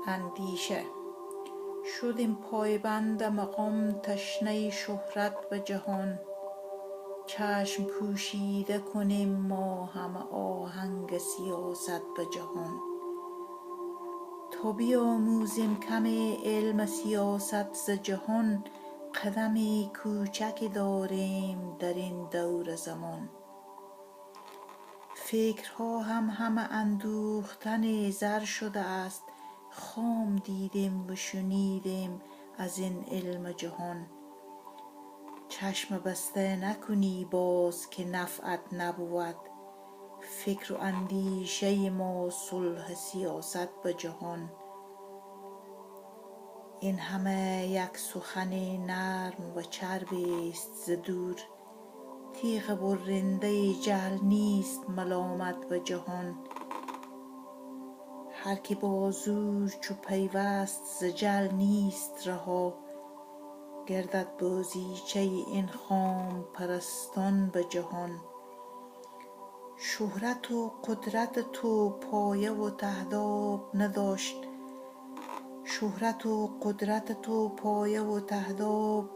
اندیشه شدیم پایبند مقام، تشنه شهرت و جهان. چشم پوشیده کنیم ما همه آهنگ سیاست به جهان. تا بیاموزیم کم علم سیاست ز جهان، قدمی کوچکی داریم در این دور زمان. فکرها هم همه اندوختن زر شده است، خام دیدیم و شنیدیم از این علم جهان. چشم بسته نکنی باز که نفعت نبود، فکر و اندیشه ما صلح سیاست به جهان. این همه یک سخن نرم و چرب است ز دور، تیغ برنده جهل نیست ملامت به جهان. هر که با زور چو پیوست ز جهل نیست رها، گردد بازیچه این خام پرستان به جهان. شهرت و قدرت تو پایه و تهداب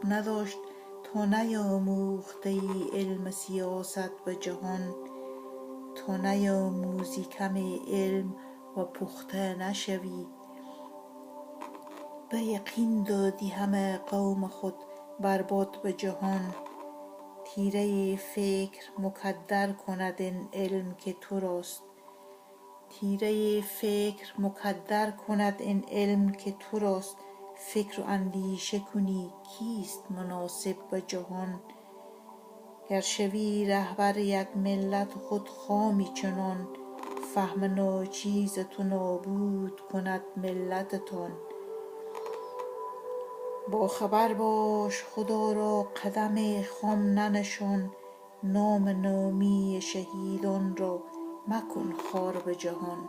نداشت، تا نیاموخته ای علم سیاست به جهان. تا نیاموزی کم علم و پخته نشوی، به یقین دادی همه قوم خود برباد به جهان. تیره فکر مکدر کند این علم که تو راست، فکر و اندیشه کنی کیست مناسب به جهان. گر شوی رهبر یک ملت خود خامی چنان، فهم ناچیز تو نابود کند ملتتان. با خبر باش خدا را قدم خم ننشان، نام نامی شهیدان را مکن خوار به جهان.